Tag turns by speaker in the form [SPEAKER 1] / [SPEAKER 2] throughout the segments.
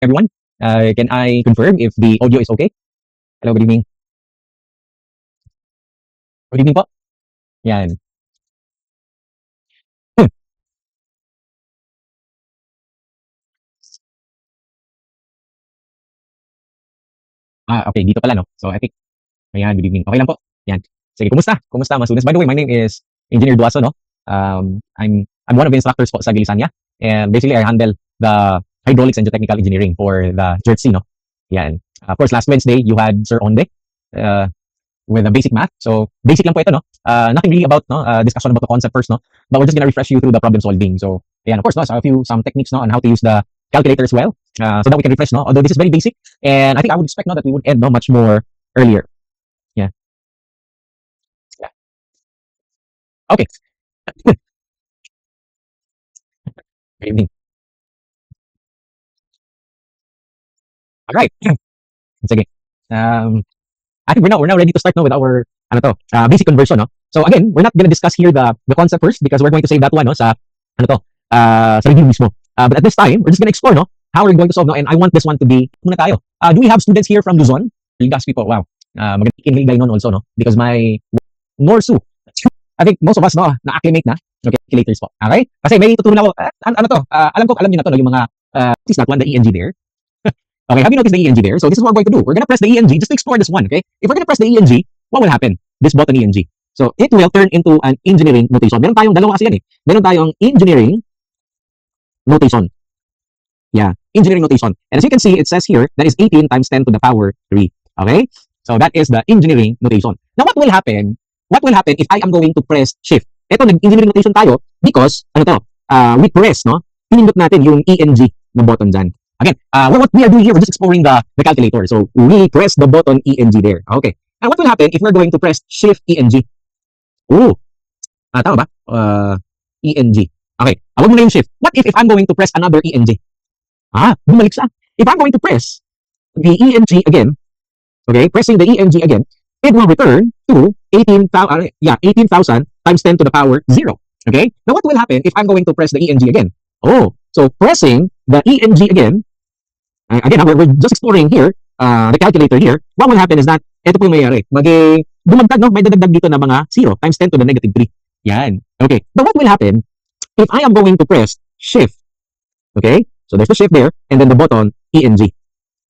[SPEAKER 1] everyone. Can I confirm if the audio is okay? Hello, good evening. Good evening po. Yan. Okay, dito pala, no? So, I think, ayan, good evening. Okay lang po. Yan. Sige, kumusta? Kumusta, mga students? By the way, my name is Engineer Duaso, no? I'm one of the instructors po sa Gilisanya. And basically, I handle the hydraulics and geotechnical engineering for the JERC, no? Yan. Of course, last Wednesday, you had Sir Onde uh, with a basic math. So, basic lang po ito, no? Nothing really about, no? Discussion about the concept first, no? But we're just gonna refresh you through the problem solving. So, ayan, of course, no? So, some techniques, no? On how to use the calculator as well. So that we can refresh, no? Although this is very basic. And I think I would expect, no? That we would end, no? Much more earlier. Yeah. Yeah. Okay. Good evening. All right. Sige. I think we're now ready to start, no, with our basic conversion, no. So again, we're not gonna discuss here the concept first because we're going to save that one, no, sa sa review mismo. But at this time, we're just gonna explore, no, how we're going to solve, no, and I want this one to be muna tayo. Do we have students here from Luzon? Legazpi po. Wow. Magandang kinigay nun also, no, because my Norsu, I think most of us, no, na-acclimate na. Okay, calculators po. Okay? Kasi may tuturuan ako, alam niyo na to, no, yung mga, is that one, the ENG there? Okay, have you noticed the ENG there? So this is what we're going to do. We're going to press the ENG just to explore this one, okay? If we're going to press the ENG, what will happen? This button ENG. So it will turn into an engineering notation. Meron tayong dalawa kasi yan eh. Meron tayong engineering notation. Yeah, engineering notation. And as you can see, it says here, that is 18 times 10 to the power 3. Okay? So that is the engineering notation. Now what will happen? What will happen if I am going to press shift? Ito, nag-engineering notation tayo because, we press, no? Pinindot natin yung ENG na button dyan. Again, what we are doing here, we're just exploring the calculator. So we press the button ENG there. Okay. And what will happen if we're going to press shift ENG? Oh, tama ba? ENG. Okay. Huwag mo na yung shift. What if I'm going to press another ENG? Bumalik siya. If I'm going to press the ENG again, okay, pressing the ENG again, it will return to 18,000 times 10 to the power 0. Okay? Now what will happen if I'm going to press the ENG again? Oh, so pressing the ENG again, again, we're just exploring here, the calculator here. What will happen is that, ito po yung mayayari. Dumagdag, no? May dadagdag dito na mga 0 times 10 to the negative 3. Yan. Okay. But what will happen if I am going to press shift? Okay. So there's the shift there, and then the button ENG.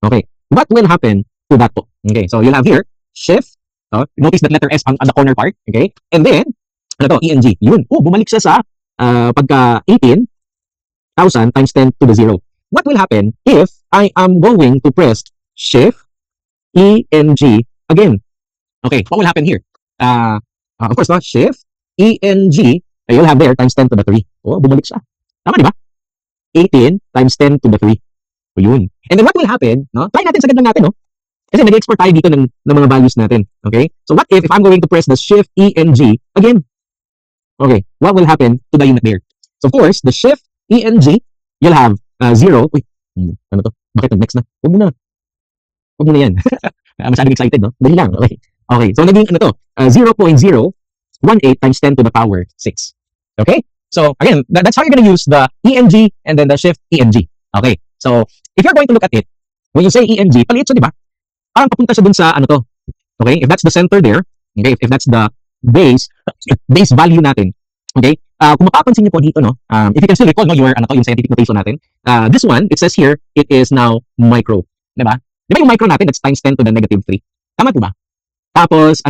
[SPEAKER 1] Okay. What will happen to that po? Okay. So you'll have here, shift. Notice that letter S on the corner part. Okay. And then, ENG. Yun. Bumalik siya sa pagka 18,000 times 10 to the 0. What will happen if I am going to press shift ENG again? Okay, what will happen here? Of course, no, shift ENG, you'll have there times 10 to the 3. Bumalik siya. Tama, di ba? 18 times 10 to the 3. So, yun. And then what will happen, no? Try natin, sagad lang natin, no? Kasi nag-export tayo dito ng mga values natin. Okay? So, what if I'm going to press the shift ENG again? Okay, what will happen to the unit there? So, of course, the shift ENG, you'll have 0. Uy, ano to? Bakit nag-next na? Huwag mo na yan. Masyadong excited, no? Dali lang. Okay. Okay. So, naging 0.018 times 10 to the power 6. Okay? So, again, that's how you're going to use the ENG and then the shift ENG. Okay. So, if you're going to look at it, when you say ENG, paliit siya, di ba? Parang papunta siya dun sa Okay? If that's the center there, okay? If that's the base value natin, okay? Kung mapapansin niyo po dito, no, if you can still recall, no, yung scientific notation natin, this one, it says here, it is now micro. Diba? Diba yung micro natin, that's times 10 to the negative 3. Tama po ba? Tapos,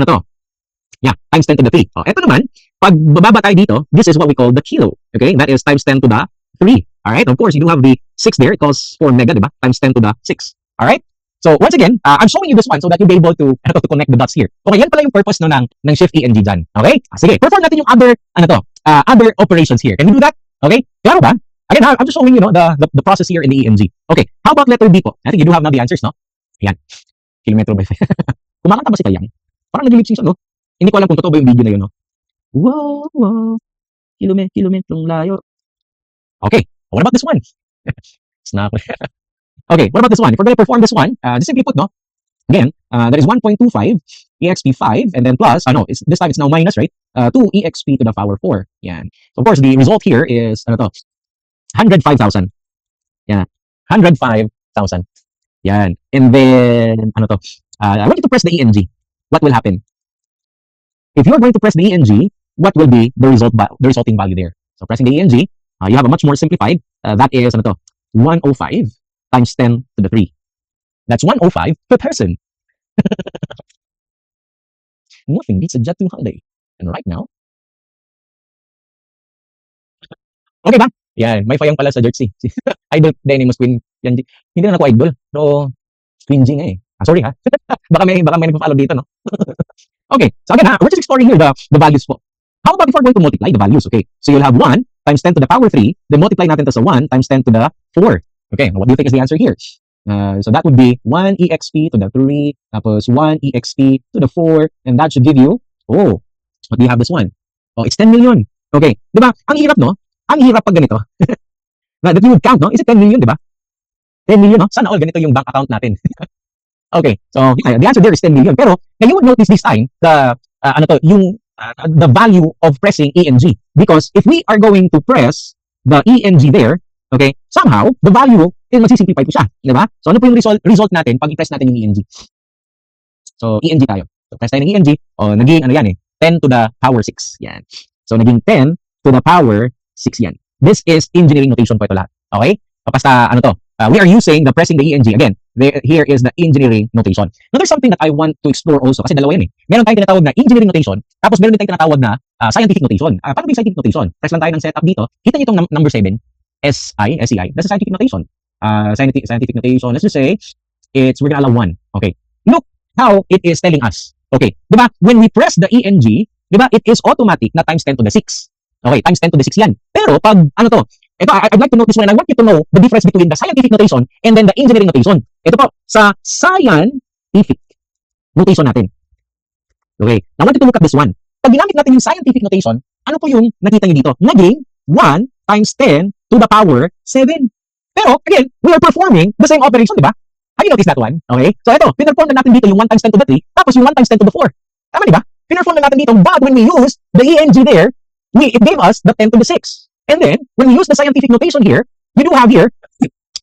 [SPEAKER 1] yeah, times 10 to the 3. Ito naman, pag bababa tayo dito, this is what we call the kilo. Okay? That is times 10 to the 3. Alright? Of course, you do have the 6 there. It calls for mega, diba? Times 10 to the 6. Alright? So, once again, I'm showing you this one so that you'll be able to connect the dots here. Okay, yan pala yung purpose, no, ng shift ENG dyan. Okay? Sige, perform natin yung other operations here. Can we do that? Okay? Klaro ba? Again, I'm just showing you, no, the process here in the ENG. Okay, how about letter B po? I think you do have now the answers, no? Ayan. Kilometro by kumakanta ba si Kayang? Parang nag-lip sync siya, no? Hindi ko alam kung totoo ba yung video na yun, no? Wow. Kilometrong layo. Okay, what about this one? Snap. Okay, what about this one? If we're going to perform this one, just simply put, no? Again, that is 1.25 exp5 and then plus, this time it's now minus, right? 2 exp to the power 4. Yan. So, of course, the result here is, 105,000. Yeah. 105,000. 1,000. Yan. And then, ano to? I want you to press the ENG. What will happen? If you are going to press the ENG, what will be the resulting value there? So pressing the ENG, you have a much more simplified. That is, ano to? 105 times 10 to the 3. That's 105 per person. Nothing beats a jet to holiday. And right now, okay ba? Yan, may fayang pala sa jersey. Idol Dennis Queen. Yan, hindi na ako idol. Pero, cringy nga eh. Sorry ha. baka may nagpa-follow dito, no? Okay, so again, we're just exploring here the values po. How about if we're going to multiply the values? Okay, so you'll have 1 times 10 to the power 3, then multiply natin to sa 1 times 10 to the 4. Okay, what do you think is the answer here? So that would be 1 exp to the 3, tapos 1 exp to the 4, and that should give you, oh, what do you have this one? Oh, it's 10 million. Okay, di ba? Ang hirap, no? Ang hirap pag ganito. That you would count, no? Is it 10 million, di ba? 10 million, no? Sana all ganito yung bank account natin. Okay, so yeah, the answer there is 10 million. Pero, now you would notice this time, the value of pressing ENG. Because if we are going to press the ENG there, okay, somehow, the value is magsisimplify po siya. Di ba? So, ano po yung result natin pag i-press natin yung ENG? So, ENG tayo. So, press tayo ng ENG. O, naging, 10 to the power 6. Yan. So, naging 10 to the power 6 yan. This is engineering notation po ito lahat. Okay? So, basta, we are using the pressing the ENG. Again, here is the engineering notation. Now, there's something that I want to explore also kasi dalawa yan eh. Meron tayong tinatawag na engineering notation, tapos meron din tayong tinatawag na scientific notation. Paano ba yung scientific notation? Press lang tayo ng setup dito. Kita niyo itong number 7, SEI. That's a scientific notation. Scientific notation, let's just say, we're gonna allow 1. Okay. Look how it is telling us. Okay. Diba? When we press the ENG, diba, it is automatic na times 10 to the 6. Okay, times 10 to the 6 yan. Pero pag, ito, I'd like to notice one, and I want you to know the difference between the scientific notation and then the engineering notation. Ito po, sa scientific notation natin. Okay, now I want you to look at this one. Pag ginamit natin yung scientific notation, ano po yung nakita niyo dito? Naging 1 times 10 to the power 7. Pero, again, we are performing the same operation, di ba? Have you noticed that one? Okay, so ito, pinperform na natin dito yung 1 times 10 to the 3, tapos yung 1 times 10 to the 4. Tama, di ba? Pinperform na natin dito, but when we use the ENG there, it gave us the 10 to the 6. And then, when we use the scientific notation here, we do have here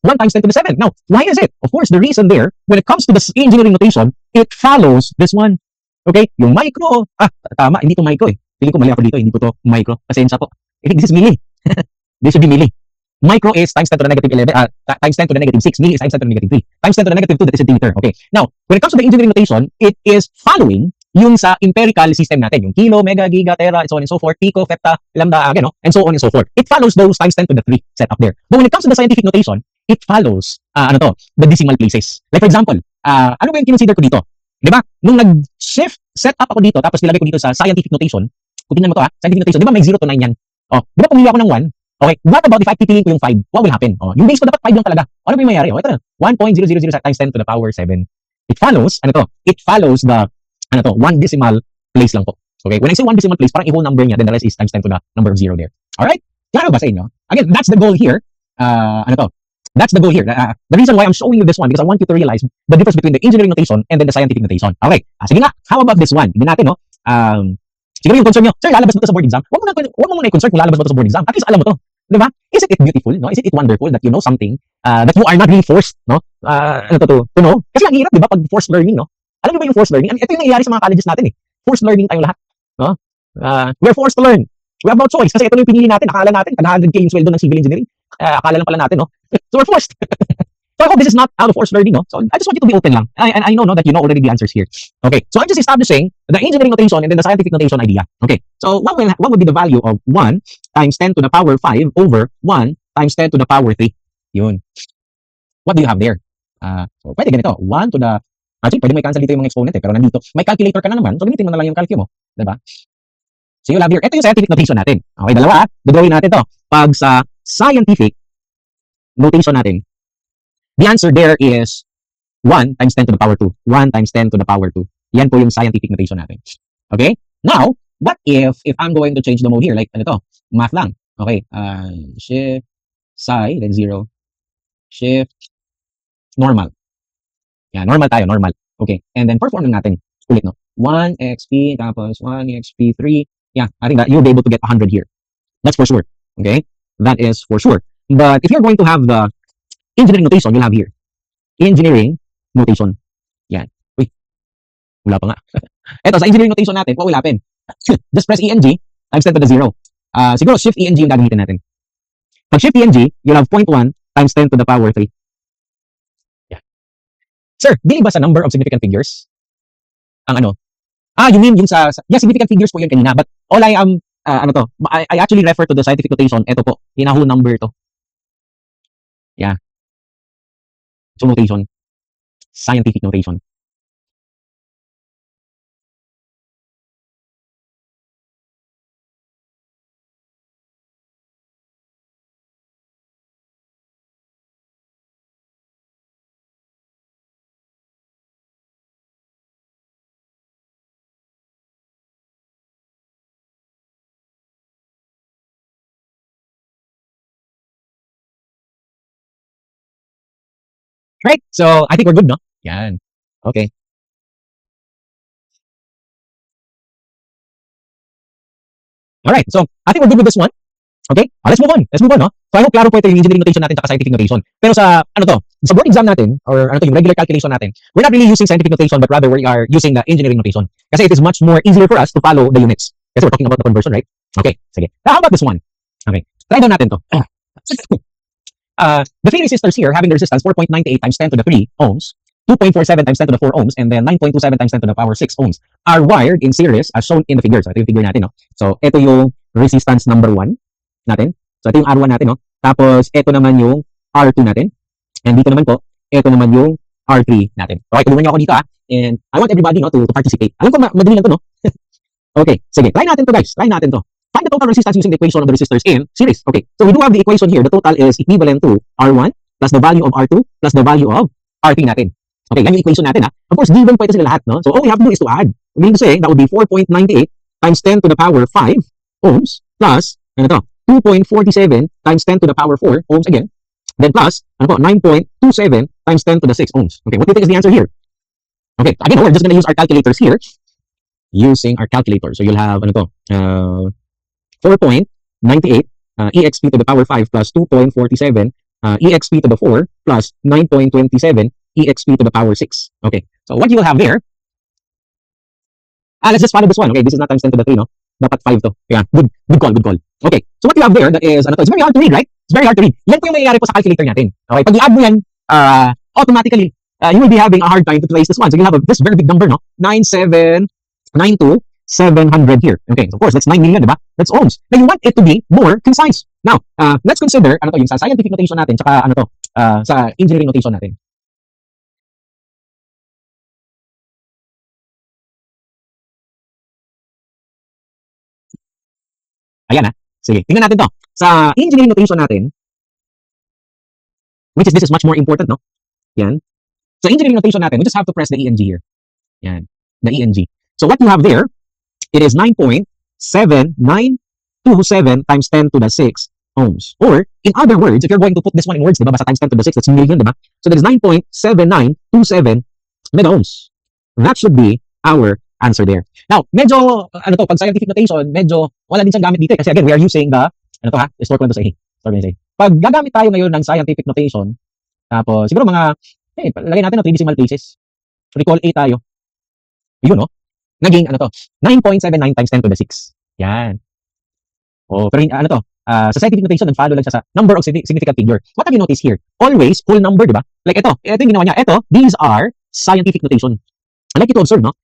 [SPEAKER 1] 1 times 10 to the 7. Now, why is it? Of course, the reason there, when it comes to the engineering notation, it follows this one. Okay? Yung micro, tama, hindi to micro eh. Feeling ko mali ako dito, hindi ko to micro. Pasensya po. This is milli. This should be milli. Micro is times 10 to the negative 11, times 10 to the negative 6. Milli is times 10 to the negative 3. Times 10 to the negative 2, that is centimeter. Okay. Now, when it comes to the engineering notation, it is following yung sa empirical system natin, yung kilo, mega, giga, tera, and so on and so forth, pico, feta, lambda, and so on and so forth. It follows those times 10 to the 3 set up there. But when it comes to the scientific notation, it follows, the decimal places. Like for example, ano ba yung kinonsider ko dito? Diba? Nung nag-shift, set up ako dito, tapos nilagay ko dito sa scientific notation, kung tingnan mo to scientific notation, diba may 0 to 9 yan? Oh, diba pumili ako ng 1? Okay, what about if I pipiliin ko yung 5? What will happen? Oh, yung base ko dapat 5 lang talaga. Ano ba yung mayayari? Oh, ito na, 1.000 times 10 to the power 7. It follows, it follows the one decimal place lang po. Okay, when I say one decimal place, parang i-whole number niya, then the rest is times 10 to the number of 0 there. Alright? Klaro ba sa inyo? Again, that's the goal here. That's the goal here. The reason why I'm showing you this one, because I want you to realize the difference between the engineering notation and then the scientific notation. Okay, sige nga, how about this one? Hindi natin, no? Siguro yung concern nyo, sir, lalabas mo to sa board exam? Huwag mo muna i-concern kung lalabas mo to sa board exam. At least alam mo to. Diba? Isn't it beautiful? No? Isn't it wonderful that you know something that you are not really forced, no? To know? Kasi ang hirap, diba, pag forced learning, no? Alam niyo ba yung forced learning? Ito yung nangyayari sa mga colleges natin eh. Forced learning tayo lahat. No? We're forced to learn. We have no choice kasi ito yung pinili natin. Akala natin, 100K yung sweldo ng civil engineering. Akala lang pala natin, no? So we're forced. So I hope this is not out of forced learning, no? So I just want you to be open lang. And I know, no, that you know already the answers here. Okay, so I'm just establishing the engineering notation and then the scientific notation idea. Okay, so what would be the value of 1 times 10 to the power 5 over 1 times 10 to the power 3? Yun. What do you have there? So pwede ganito. 1 to the actually, pwede mo i-cancel dito yung mga exponent pero nandito, may calculator ka na naman, so gamitin mo na lang yung calcul mo. Diba? So you'll have here, ito yung scientific notation natin. Okay, dalawa, gagawin natin to. Pag sa scientific notation natin, the answer there is 1 times 10 to the power 2. 1 times 10 to the power 2. Yan po yung scientific notation natin. Okay? Now, what if I'm going to change the mode here? Like, math lang. Okay, shift, psi, then 0, shift, normal. Yeah, normal tayo, normal. Okay, and then perform lang natin ulit, no? 1 XP, tapos 1 XP 3. Yeah, I think that you'll be able to get 100 here. That's for sure. Okay, that is for sure. But if you're going to have the engineering notation, you'll have here engineering notation. Yan. Uy, wala pa nga. Ito, sa engineering notation natin, pawilapin. Just press ENG times 10 to the 0. Siguro shift ENG yung gagamitin natin. Pag shift ENG, you'll have 0.1 times 10 to the power 3. Yeah. Sir, dili ba sa number of significant figures? Ang ano? You mean yung yeah, significant figures po yun kanina. But all I am, I actually refer to the scientific notation. Ito po, in a whole number to. Yeah. So notation. Scientific notation. Right? So, I think we're good, no? Yan. Okay. Alright, so, I think we're good with this one. Okay? Let's move on. Let's move on, no? So, I hope klaro po ito yung engineering notation natin at scientific notation. Pero sa, sa board exam natin, or yung regular calculation natin, we're not really using scientific notation, but rather we are using the engineering notation. Kasi it is much more easier for us to follow the units. Kasi we're talking about the conversion, right? Okay, sige. Now, how about this one? Okay, try down natin to. The three resistors here having the resistance 4.98 times 10 to the 3 ohms, 2.47 times 10 to the 4 ohms, and then 9.27 times 10 to the power 6 ohms are wired in series as shown in the figure. So, ito yung figure natin, no? So, ito yung resistance number 1 natin. So, ito yung R1 natin, no? Tapos, ito naman yung R2 natin. And dito naman po, ito naman yung R3 natin. Okay, tulungan niyo ako dito, and I want everybody, no, to participate. Alam ko, madali lang to, no? Okay, sige. Try natin to, guys. Try natin to. Find the total resistance using the equation of the resistors in series. Okay, so we do have the equation here. The total is equivalent to R1 plus the value of R2 plus the value of R3 natin. Okay, yan yung equation natin, ha. Of course, given po ito sila lahat, no? So all we have to do is to add. Meaning to say, that would be 4.98 times 10 to the power 5 ohms plus, 2.47 times 10 to the power 4 ohms again. Then plus, 9.27 times 10 to the 6 ohms. Okay, what do you think is the answer here? Okay, again, we're just going to use our calculators here. Using our calculator. So you'll have, 4.98 exp to the power 5 plus 2.47 exp to the 4 plus 9.27 exp to the power 6. Okay, so what you will have there, let's just follow this one. Okay, this is not times 10 to the 3, no? Dapat 5 to. Yeah, good call. Okay, so what you have there, that is, it's very hard to read, right? It's very hard to read. Yan po yung mangyayari po sa calculator natin. Okay, pag i-add mo yan, automatically, you will be having a hard time to trace this one. So you'll have this very big number, no? 97,700 here. Okay, so of course, that's 9 million, diba? That's ohms. Now, you want it to be more concise. Now, let's consider, yung sa scientific notation natin, tsaka, sa engineering notation natin. Ayan, sige, tingnan natin to. Sa engineering notation natin, which is, this is much more important, no? Yan. Sa engineering notation natin, we just have to press the ENG here. Yan, the ENG. So what you have there, it is 9.7927 times 10 to the 6 ohms. Or, in other words, if you're going to put this one in words, diba, basta times 10 to the 6, that's million, diba? So that is 9.7927 mega ohms. That should be our answer there. Now, medyo, pag scientific notation, medyo wala din siyang gamit dito. Kasi again, we are using the, store ko lang to sa pag gagamit tayo ngayon ng scientific notation, tapos, siguro mga, lagay natin 3 decimal places. Recall A tayo. Yun, no? Naging, 9.79 times 10 to the 6. Yan. Oh, pero, sa scientific notation, nag-follow lang siya sa number of significant figure. What have you noticed here? Always, whole number, diba? Like ito yung ginawa niya. Ito, these are scientific notation. I like you to observe, no?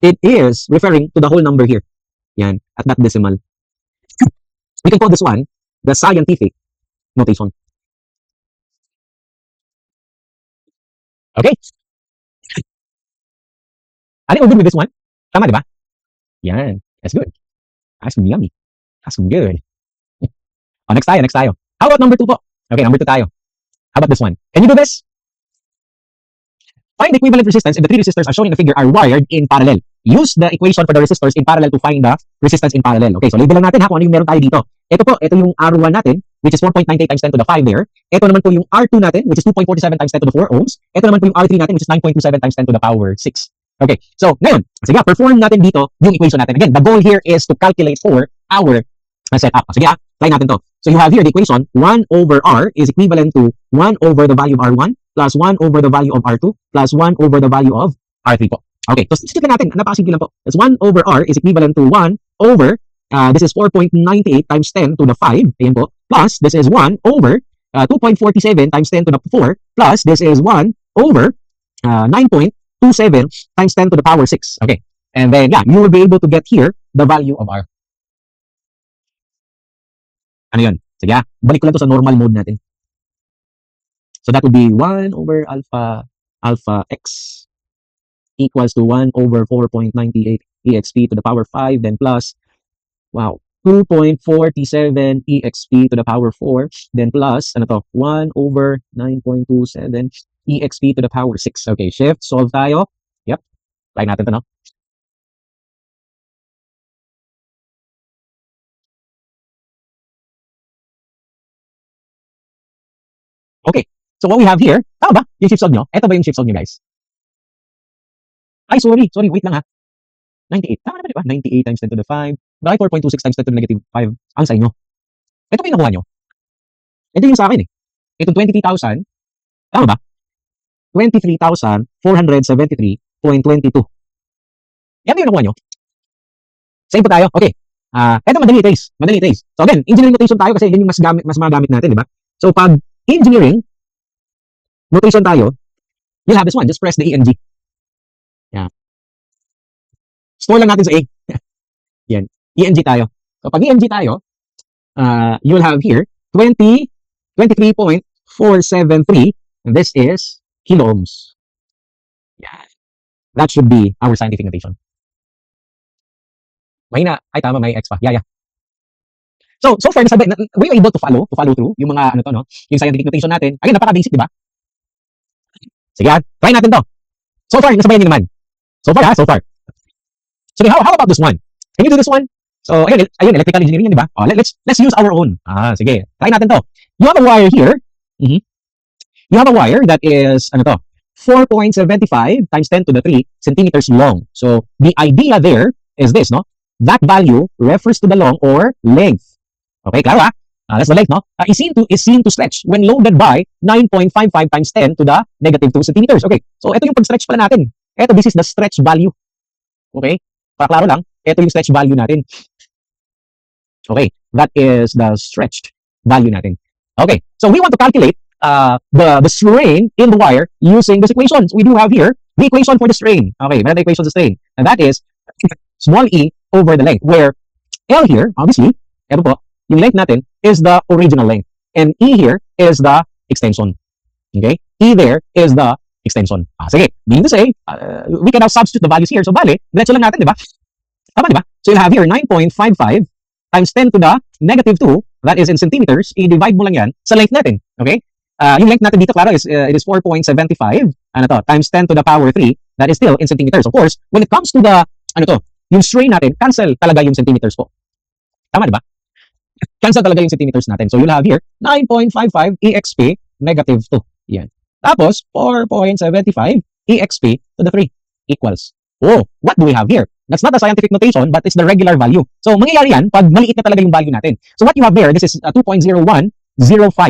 [SPEAKER 1] It is referring to the whole number here. Yan, at that decimal. We can call this one the scientific notation. Okay? I think we're good with this one. Tama, diba? Yan. That's good. That's yummy. That's good. Next tayo. How about number 2 po? Okay, number 2 tayo. How about this one? Can you do this? Find the equivalent resistance if the 3 resistors as shown in the figure are wired in parallel. Use the equation for the resistors in parallel to find the resistance in parallel. Okay, so label lang natin kung ano yung meron tayo dito. Ito yung R1 natin, which is 4.98 times 10 to the 5 there. Ito naman po yung R2 natin, which is 2.47 times 10 to the 4 ohms. Ito naman po yung R3 natin, which is 9.27 times 10 to the power 6. Okay, so ngayon, sige, perform natin dito yung equation natin. Again, the goal here is to calculate for our setup. Sige, try natin to. So you have here the equation, 1 over R is equivalent to 1 over the value of R1 plus 1 over the value of R2 plus 1 over the value of R3 po. Okay, so stick na natin. Napakasimple lang po. It's 1 over R is equivalent to 1 over, this is 4.98 times 10 to the 5. Ayan po. Plus, this is 1 over 2.47 times 10 to the 4. Plus, this is 1 over 9.27 times 10 to the power 6. Okay. And then, yeah, you will be able to get here the value of R. Ano yun? Sige, balik ko lang to sa normal mode natin. So that would be 1 over alpha x equals to 1 over 4.98 exp to the power 5, then plus, wow, 2.47 exp to the power 4, then plus, ano to, 1 over 9.27 exp to the power 6. Okay, shift, solve tayo. Yep, try natin to, no? Okay, so what we have here, tama ba? Yung shift solve nyo? Ito ba yung shift solve nyo, guys? Ay, sorry, wait lang ha. 98, tama naman, di ba? 98 times 10 to the 5. Bakit 4.26 times 10 to the negative 5 ang sa inyo? Ito ba yung nakuha nyo? Ito yung sa akin eh. Itong 23,000, tama ba? 23,473.22. Yan ba yung nakuha nyo? Same po tayo. Okay. Ito madali trace. So again, engineering notation tayo kasi yun yung mas magamit natin, di ba? So pag engineering notation tayo, you'll have this one. Just press the ENG. Yeah. Store lang natin sa A. Yan. ENG tayo. So pag ENG tayo, you will have here 23.473, and this is kiloohms. Yeah. That should be our scientific notation. Mahina. Ay, tama, may X pa. Yeah. So far, we were able to follow through yung mga, ano to, no? Yung scientific notation natin. Again, napaka-basic, di ba? Sige, try natin to. So far, nasabayan nyo naman. So far. So how about this one? Can you do this one? So, ayun, electrical engineering yan, di ba? Oh, let's use our own. Sige, try natin to. You have a wire here. You have a wire that is, ano to, 4.75 times 10 to the 3 centimeters long. So, the idea there is this, no? That value refers to the long or length. Okay, klaro ha? That's the length, no? Is seen to stretch when loaded by 9.55 times 10 to the negative 2 centimeters. Okay, so ito yung pag-stretch pala natin. This is the stretch value. Okay, para klaro lang, ito yung stretch value natin. Okay, that is the stretched value natin. Okay, so we want to calculate the strain in the wire using these equations. We do have here the equation for the strain. Okay, meron the equation of the strain. And that is small e over the length, where L here, obviously, ito po, yung length natin is the original length. And E here is the extension. Okay? E there is the extension. Sige, meaning to say, we can now substitute the values here. So, bale, diretso lang natin, di ba? Tama, di ba? So, you'll have here 9.55 times 10 to the negative 2, that is in centimeters, i-divide mo lang yan sa length natin. Okay? Yung length natin dito, klaro, it is 4.75, ano to, times 10 to the power 3, that is still in centimeters. Of course, when it comes to the, ano to, yung strain natin, cancel talaga yung centimeters po. Tama, di ba? Cancel talaga yung centimeters natin. So, you'll have here 9.55 exp negative 2. Yan. Tapos, 4.75 exp to the 3 equals. Oh, what do we have here? That's not a scientific notation, but it's the regular value. So, mangyayari yan pag maliit na talaga yung value natin. So, what you have there, this is 2.0105. I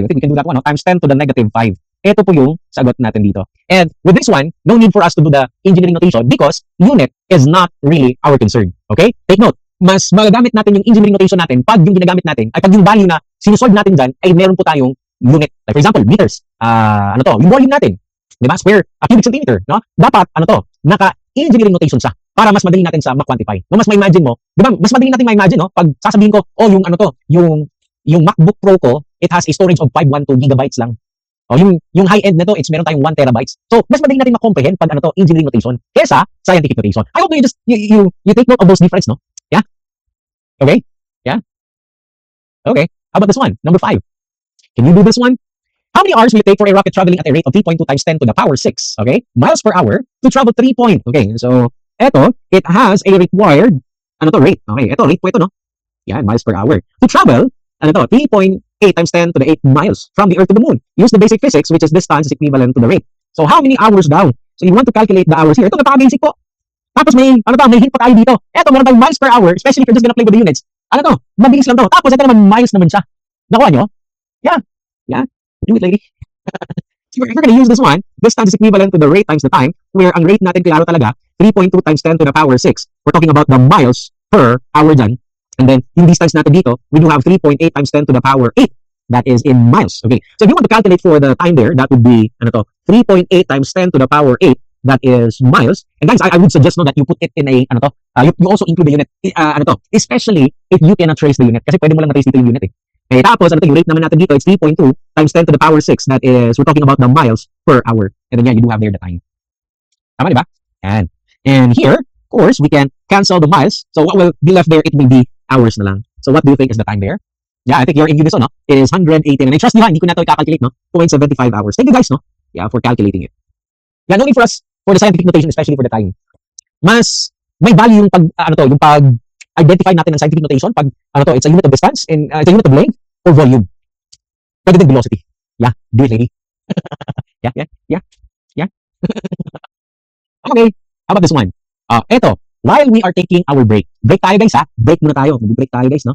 [SPEAKER 1] think we can do that one, no? Times 10 to the negative 5. Ito po yung sagot natin dito. And with this one, no need for us to do the engineering notation because unit is not really our concern. Okay? Take note. Mas magagamit natin yung engineering notation natin pag yung ginagamit natin, ay pag yung value na sinusolve natin dyan, ay meron po tayong unit. Like for example, meters. Ano to? Yung volume natin. Diba? Square, cubic centimeter. No? Dapat, ano to? Naka-engineering notation siya para mas madali natin sa ma-quantify. No, mas ma-imagine mo. Diba? Mas madali natin ma-imagine, no? Pag sasabihin ko, oh, yung ano to, yung MacBook Pro ko, it has a storage of 512 gigabytes lang. O, yung high-end na to, it's meron tayong 1 terabytes. So, mas madali natin ma-comprehend pag ano to, engineering notation kesa scientific notation. I hope you just, you take note of those difference, no? Yeah? Okay? Yeah? Okay. How about this one? Number 5. Can you do this one? How many hours will it take for a rocket traveling at a rate of 3.2 times 10 to the power 6, okay, miles per hour to travel 3 point? Okay, so, it has a required, ano to, rate. Okay, rate po ito, no? Yan, miles per hour. To travel, ano to, 3.8 times 10 to the 8 miles from the Earth to the Moon. Use the basic physics, which is distance is equivalent to the rate. So, how many hours daw? So, you want to calculate the hours here. Ito, napaka-basic po. Tapos may hint pa tayo dito. Ito, meron tayong miles per hour, especially if you're just gonna play with the units. Ano to? Mabilis lang to. Tapos ito naman, miles naman siya. Nakuha nyo? Yeah. Do it, lady. So if we're going to use this one, distance is equivalent to the rate times the time, where ang rate natin klaro talaga, 3.2 times 10 to the power 6. We're talking about the miles per hour dyan. And then, yung distance natin dito, we do have 3.8 times 10 to the power 8. That is in miles. Okay. So if you want to calculate for the time there, that would be, 3.8 times 10 to the power 8. That is miles. And guys, I would suggest that you put it in a, you also include the unit, especially if you cannot trace the unit. Kasi pwede mo lang na-trace dito yung unit eh. Eh, tapos, yung rate naman natin dito, it's 3.2 times 10 to the power 6. That is, we're talking about the miles per hour. And then, yeah, you do have there the time. Tama, di ba? And here, of course, we can cancel the miles. So, what will be left there, it will be hours na lang. So, what do you think is the time there? Yeah, I think you're in unison, no? It is 118. And I trust nyo, hindi ko na ito i-calculate, no? 0.75 hours. Thank you guys, no? Yeah, for calculating it. Yeah, no need for us, for the scientific notation, especially for the time. Mas, may value yung yung pag-identify natin ng scientific notation, pag, it's a unit of distance, and it's a unit of length, or volume. Pwede din velocity. Yeah, do it, lady. Yeah. Okay, how about this one? Eto, while we are taking our break tayo guys ha, break muna tayo, break tayo guys, no?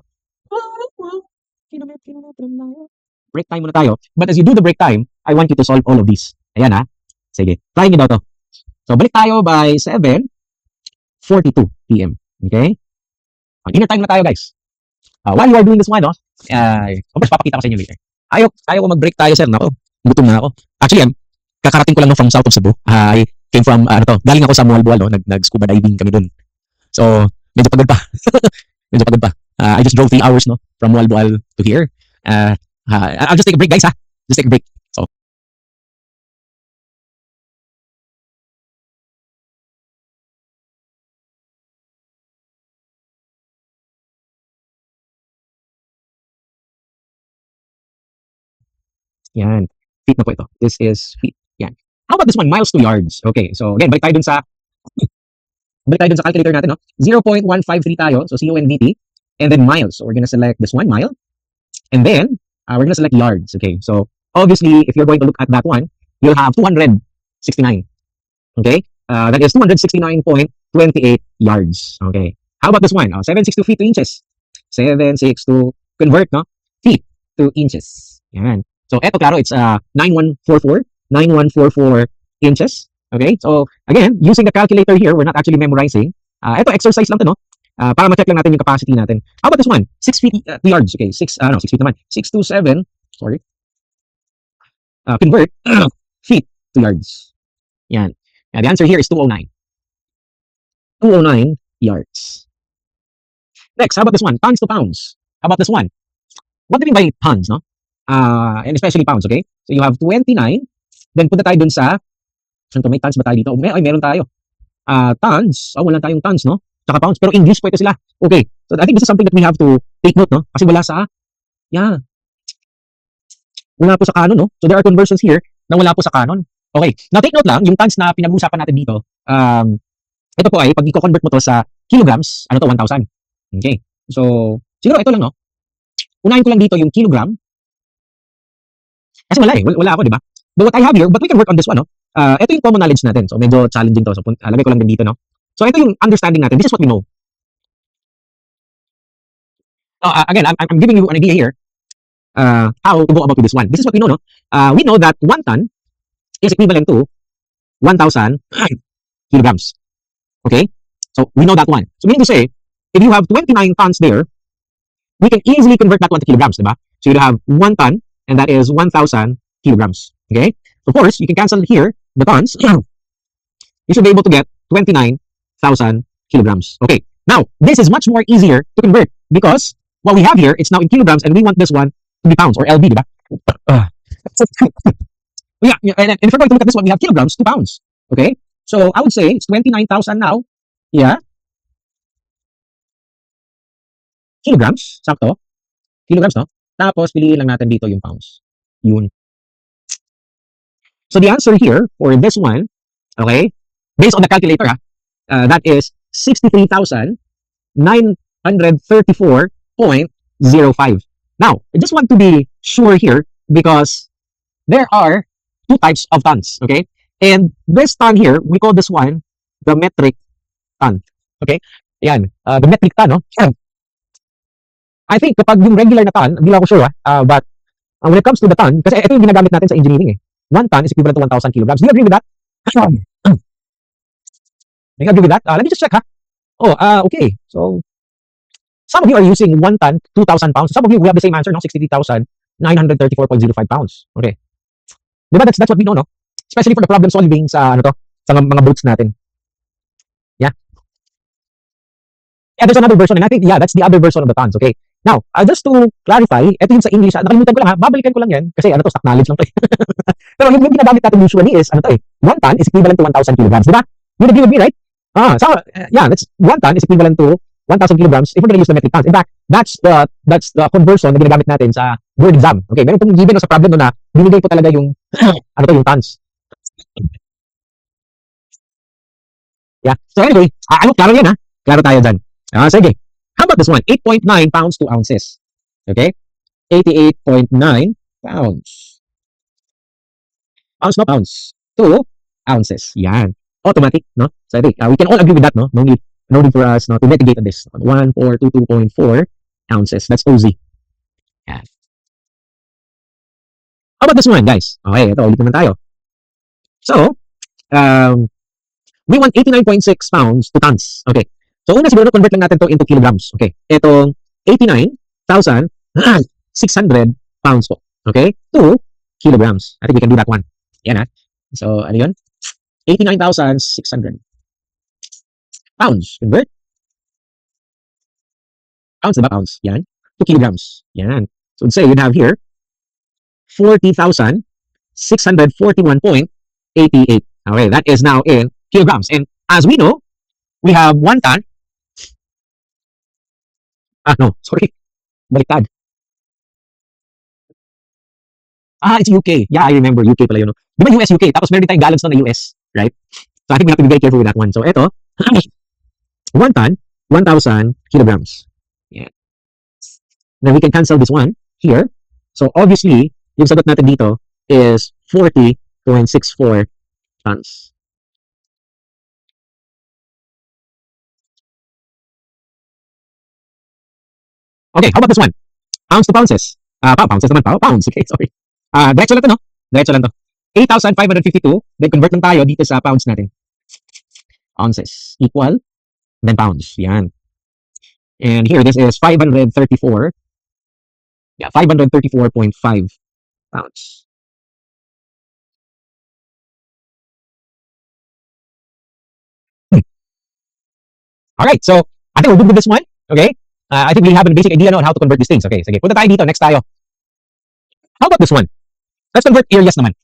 [SPEAKER 1] Break time muna tayo. But as you do the break time, I want you to solve all of these. Ayan ha. Sige, try nyo daw to. So, balik tayo by 7:42 p.m. Okay? Inner time na tayo guys. While you are doing this one, no? Of course, papakita ko sa inyo later. Ayaw ko mag-break tayo, sir. Nako, gutom na ako. Actually, kakarating ko lang no, from south of Cebu. I came from, galing ako sa Mualboal, no? Nag-scuba diving kami dun. So, medyo pagod pa. I just drove 3 hours, no? From Mualboal to here. I'll just take a break, guys, ha? Just take a break. So, yan. Feet na po ito. This is feet. Yan. How about this one? Miles to yards. Okay. So, again, balik tayo dun sa calculator natin, no? 0.153 tayo. So, CONVT. And then miles. So, we're gonna select this one, mile. And then, we're gonna select yards. Okay. So, obviously, if you're going to look at that one, you'll have 269. Okay. That is 269.28 yards. Okay. How about this one? 762 feet to inches. 762 convert, no? Feet to inches. Yan. So, eto, klaro, it's 9144 inches. Okay? So, again, using the calculator here, we're not actually memorizing. Eto, exercise lang to, no? Para ma-check lang natin yung capacity natin. How about this one? 6 feet yards. Okay, 6 feet naman. 627, sorry. Convert feet to yards. Yan. The answer here is 209. 209 yards. Next, how about this one? Tons to pounds. How about this one? What do you mean by tons, no? And especially pounds, okay? So, you have 29. Then, punta tayo dun sa, may tons ba tayo dito? Meron tayo. Tons. Wala tayong tons, no? Tsaka pounds. Pero English po ito sila. Okay. So, I think this is something that we have to take note, no? Kasi wala sa, wala po sa canon, no? So, there are conversions here na wala po sa canon. Okay. Now, take note lang, yung tons na pinag-uusapan natin dito, ito po ay, pag i-convert mo to sa kilograms, 1,000. Okay. So, siguro ito lang, no? Unahin ko lang dito yung kilogram. Kasi wala eh. Wala ako, di ba? But what I have here, but we can work on this one, no? Ito yung common knowledge natin. So, medyo challenging to. So, lagay ko lang din dito, no? So, ito yung understanding natin. This is what we know. Again, I'm giving you an idea here how to go about with this one. This is what we know, no? We know that 1 ton is equivalent to 1,000 kilograms. Okay? So, we know that one. So, meaning to say, if you have 29 tons there, we can easily convert that one to kilograms, diba? So, you have 1 ton, and that is 1,000 kilograms. Okay? Of course, you can cancel here the tons. You should be able to get 29,000 kilograms. Okay. Now, this is much more easier to convert because what we have here, it's now in kilograms, and we want this one to be pounds or LB, diba? Yeah, and if we're going to look at this one, we have kilograms to pounds. Okay? So, I would say it's 29,000 now. Yeah. Kilograms, sakto. Kilograms, no? Tapos, piliin lang natin dito yung pounds. Yun. So, the answer here for this one, okay, based on the calculator, that is 63,934.05. Now, I just want to be sure here because there are 2 types of tons, okay? And this ton here, we call this one the metric ton. Okay? Ayan, the metric ton, no? I think kapag yung regular na ton, hindi lang ako sure, but when it comes to the ton, kasi ito yung ginagamit natin sa engineering eh. 1 ton is equivalent to 1,000 kilograms. Do you agree with that? Do you agree with that? Let me just check, ha? Oh, okay. So, some of you are using 1 ton, 2,000 pounds. Some of you, we have the same answer, no? 63,934.05 pounds. Okay. Diba? That's what we know, no? Especially for the problem solving sa, sa mga boats natin. Yeah. Yeah, there's another version, and I think, yeah, that's the other version of the tons, okay? Now, just to clarify, ito yung sa English, nakalimutan ko lang, ha? Babalikan ko lang yan, kasi stock knowledge lang to, eh. Pero yung ginagamit natin usually is, 1 ton is equivalent to 1,000 kilograms, diba? You agree with me, right? Yeah, that's 1 ton is equivalent to 1,000 kilograms if we're going to use the metric tons. In fact, that's the conversion na ginagamit natin sa board exam. Okay, meron pong given sa problem na binigay po talaga yung, yung tons. Yeah. So anyway, klaro yan, ha? Klaro tayo dyan. Sige. How about this one? 8.9 pounds to ounces. Okay? 88.9 pounds. Pounds to ounces. Yan. Automatic, no? So I think we can all agree with that, no? No need for us to mitigate on this. 1422.4 ounces. That's OZ. Yan. How about this one, guys? Okay, ito, ulit naman tayo. So, we want 89.6 pounds to tons. Okay. So, una siguro convert lang natin to into kilograms. Okay. Itong 89,600 pounds po. Okay? To kilograms. I think we can do that one. Yan, ha? So, ano yun? 89,600 pounds. Convert. Pounds, diba? Pounds. Yan. To kilograms. Yan. So, let's say you'd have here 40,641.88. Okay. That is now in kilograms. And as we know, we have 1 ton. No, sorry. Baliktad. It's UK. Yeah, I remember. UK pala yun. No? Di ba US, UK? Tapos meron din tayong gallons na US, right? So I think we have to be very careful with that one. So ito, 1 ton, 1,000 kilograms. Yeah. Then we can cancel this one here. So obviously, yung sagot natin dito is 40.64 tons. Okay, how about this one? Pounds to pounces. Pounces naman. Pounds. Okay, sorry. Diretso lang to, no? Diretso lang to. 8,552. Then convert lang tayo dito sa pounds natin. Ounces equal. Then pounds. Yan. And here, this is 534. Yeah, 534.5 pounds. Alright, so I think we're good with this one. Okay? I think we have a basic idea on how to convert these things. Okay, sige. Punta tayo dito. Next tayo. How about this one? Let's convert areas naman.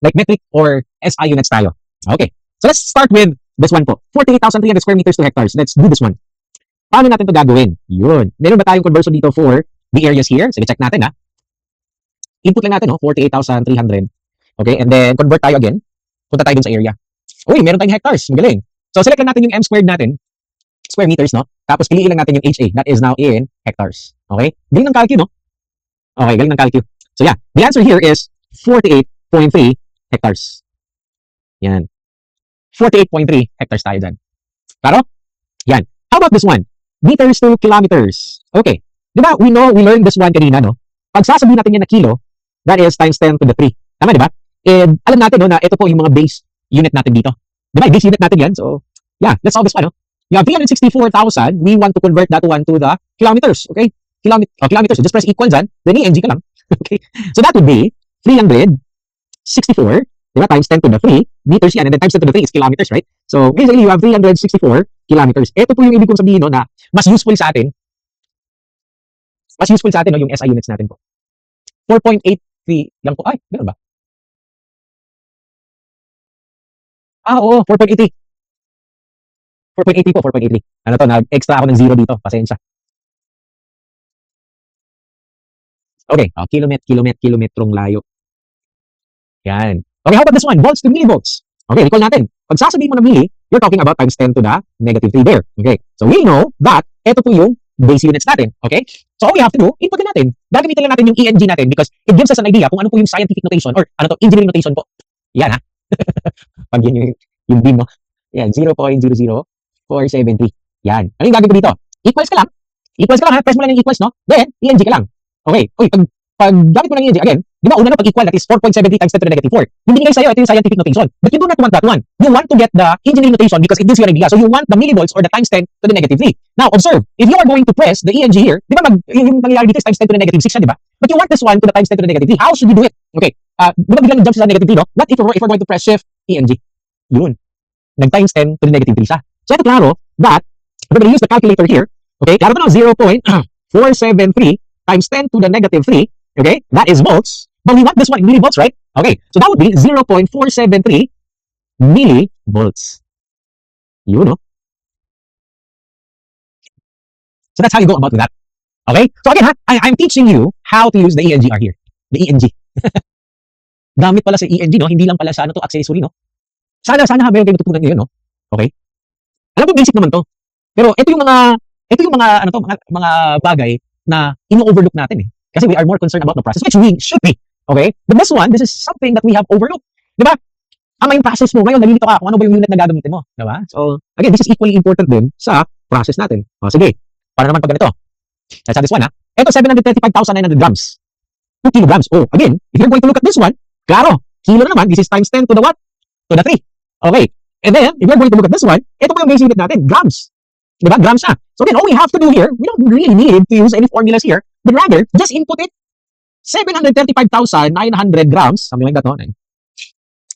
[SPEAKER 1] Like metric or SI units tayo. Okay. So let's start with this one po. 48,300 square meters to hectares. Let's do this one. Paano natin ito gagawin? Yun. Meron ba tayong conversion dito for the areas here? Sige, check natin, ha. Input lang natin, no? 48,300. Okay, and then convert tayo again. Punta tayo dun sa area. Uy, meron tayong hectares. Magaling. So select lang natin yung M squared natin. Square meters, no? Tapos piliin lang natin yung HA. That is now in hectares. Okay? Galing ng calcu, no? Okay, galing ng calcu. So yeah, the answer here is 48.3 hectares. Yan. 48.3 hectares tayo dyan. Claro? Yan. How about this one? Meters to kilometers. Okay. Diba, we learned this one kanina, no? Pag sasabihin natin yan na kilo, that is times 10 to the 3. Tama, diba? And alam natin, no, na ito po yung mga base unit natin dito. Diba, base unit natin yan. So, yeah, let's solve this one, no? You have 364,000. We want to convert that one to the kilometers. Okay? Kilometers. So just press equal dyan. Then i-ng ka lang. Okay? So that would be 364, diba, times 10 to the 3 meters yan. And then times 10 to the 3 is kilometers, right? So basically, you have 364 kilometers. Ito po yung ibig kong sabihin, no, na mas useful sa atin. No, yung SI units natin po. 4.83 lang po. Ay, gano'n ba? Oo, 4.80. 4.80 po, 4.80. Ano to, nag-extra ako ng 0 dito. Pasensya. Okay, kilometrong layo. Yan. Okay, how about this one? Volts to millivolts. Okay, recall natin. Pag sasabihin mo na milli, you're talking about times 10 to the negative 3 there. Okay, so we know that ito po yung base units natin. Okay, so all we have to do, input na natin. Gagamitin lang natin yung ENG natin because it gives us an idea kung ano po yung scientific notation or ano to, engineering notation po. Yan, ha? Pag yun yung beam, no? Yan, 0.00470. Yan. Ano yung gagawin ko dito? Equals ka lang, ha? Press mo lang yung equals, no? Then, ENG ka lang. Okay. Uy, pag gamit mo ng ENG, again, Di ba, una na pag-equal, that is 4.73 times 10 to the negative 4. Yung binigay sa'yo, ito yung scientific notation. But you do not want that one. You want to get the engineering notation because it gives you an idea. So you want the millivolts or the times 10 to the negative 3. Now, observe, if you are going to press the ENG here, di ba, yung pangyayari dito is times 10 to the negative 6 yan, di ba? But you want this one to the times 10 to the negative 3. How should you do it? Okay, di ba biglang jump sa negative 3, no? What if we're going to press shift ENG? Yun. Nag-times 10 to the negative 3 siya. So ito klaro that, we're going to use the calculator here. Okay, klaro ito no, 0.473 times 10 to the negative 3. Okay, that is volts. But we want this one in millivolts, right? Okay, so that would be 0.473 millivolts. You know. So that's how you go about with that. Okay? So again, I'm teaching you how to use the ENGR here. The ENG. Gamit pala sa ENG, no? Hindi lang pala sa accessory, no? Sana meron kayo matutunan ngayon, no? Okay? Alam mo, basic naman to. Pero ito yung mga bagay na ino-overlook natin, eh. Kasi we are more concerned about the process, which we should be. Okay? But this is something that we have overlooked. Diba? Yung process mo. Ngayon, nalilito ka kung ano ba yung unit na gagamitin mo. Diba? So, again, this is equally important din sa process natin. O, sige. Para naman pag ganito. Let's have this one, ha? Ito, 735,900 grams. 2 kilograms. Oh, again, if you're going to look at this one, klaro, kilo na naman. This is times 10 to the what? To the 3. Okay. And then, if you're going to look at this one, ito pa yung base unit natin. Grams. Diba? Grams siya. So, again, all we have to do here, we don't really need to use any formulas here, but rather, just input it. 735,900 grams, something like that, no?